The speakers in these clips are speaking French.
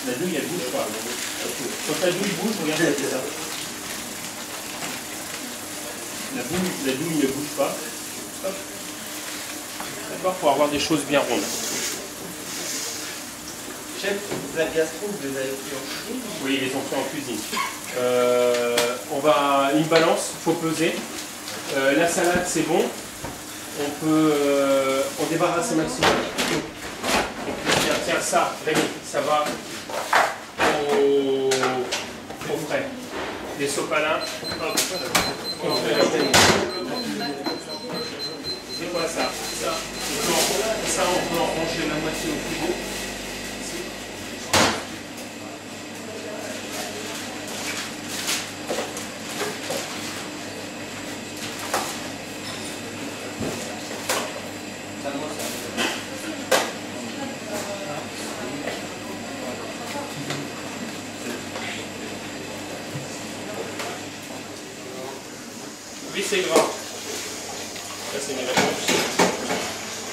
La douille, elle bouge pas. Quand la douille bouge, regarde, ça fait ça. La douille ne bouge pas. D'accord, pour avoir des choses bien rondes. Chef, la gastro, vous les avez pris en cuisine? Oui, ils les ont fait en cuisine. On va une balance, il faut peser. La salade, c'est bon. On débarrasse le maximum. Tiens, ça, Rémi, ça va au frais. Les sopalins, hop, c'est quoi ça? Ça, on peut en ranger la moitié au frigo. Oui, c'est gras. Ça, c'est mes réponses.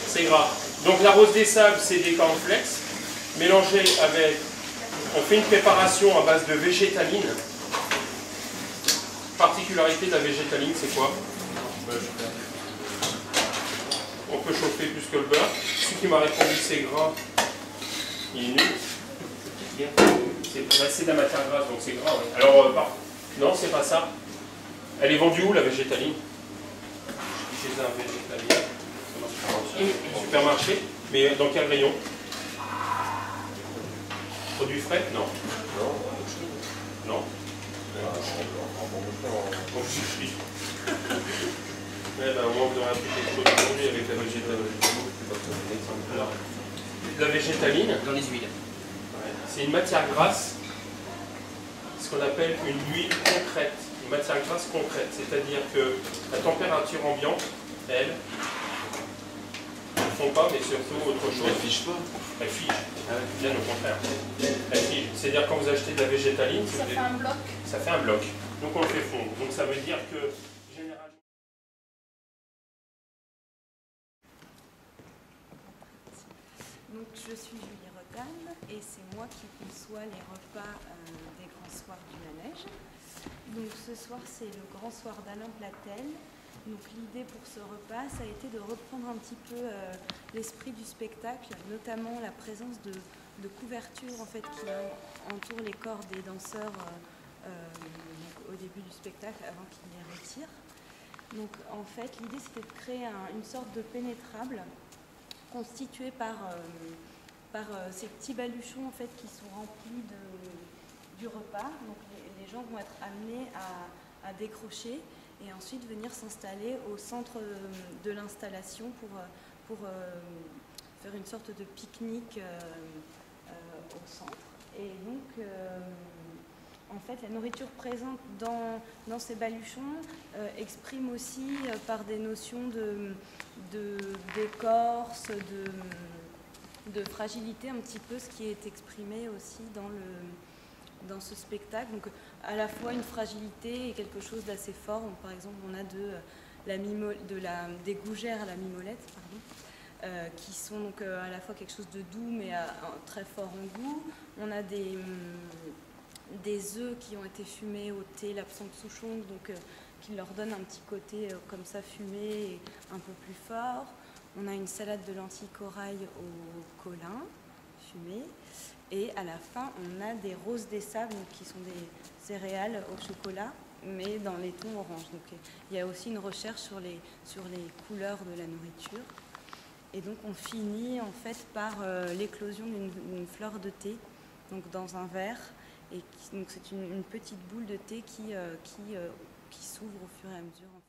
C'est gras. Donc la rose des sables, c'est des cornflakes mélangés avec... On fait une préparation à base de végétaline. Particularité de la végétaline, c'est quoi? On peut chauffer plus que le beurre. Celui qui m'a répondu c'est gras, il est nul. C'est de la matière grasse, donc c'est gras. Ouais. Alors, non, c'est pas ça. Elle est vendue où, la végétaline? Chez un végétalien. Supermarché. Mais dans quel rayon? Produits frais? Non. Non. En boucherie. Ouais, ben, on manque de rappeler quelque chose aujourd'hui avec la végétaline. La végétaline, Dans les huiles. c'est une matière grasse, ce qu'on appelle une huile concrète. Une matière grasse concrète, c'est-à-dire que la température ambiante, elle, ne fond pas, mais surtout autre chose. Elle fiche pas. Elle fige. Bien au contraire. Elle fige. C'est-à-dire quand vous achetez de la végétaline, Ça fait un bloc. ça fait un bloc. Donc on le fait fondre. Donc ça veut dire que généralement. Donc, je suis Julie Rotan et c'est moi qui conçois les repas des grands soirs du manège. Donc ce soir c'est le grand soir d'Alain Platel. Donc l'idée pour ce repas ça a été de reprendre un petit peu l'esprit du spectacle, notamment la présence de couvertures en fait, qui entourent les corps des danseurs au début du spectacle avant qu'ils les retirent. Donc en fait l'idée c'était de créer une sorte de pénétrable constitué par ces petits baluchons en fait, qui sont remplis du repas. Donc les gens vont être amenés à décrocher et ensuite venir s'installer au centre de l'installation pour faire une sorte de pique-nique au centre. Et donc, en fait, la nourriture présente dans ces baluchons exprime aussi par des notions d'écorce, de fragilité un petit peu ce qui est exprimé aussi dans ce spectacle. Donc à la fois une fragilité et quelque chose d'assez fort. Donc, par exemple, on a des gougères à la mimolette, pardon, qui sont donc à la fois quelque chose de doux mais très fort en goût. On a des œufs qui ont été fumés au thé, l'absinthe souchong, donc qui leur donne un petit côté comme ça fumé et un peu plus fort. On a une salade de lentilles corail au colin fumé. Et à la fin, on a des roses des sables, donc, qui sont des céréales au chocolat, mais dans les tons orange. Donc il y a aussi une recherche sur les couleurs de la nourriture. Et donc on finit en fait par l'éclosion d'une fleur de thé, donc dans un verre. Et donc c'est une petite boule de thé qui s'ouvre au fur et à mesure.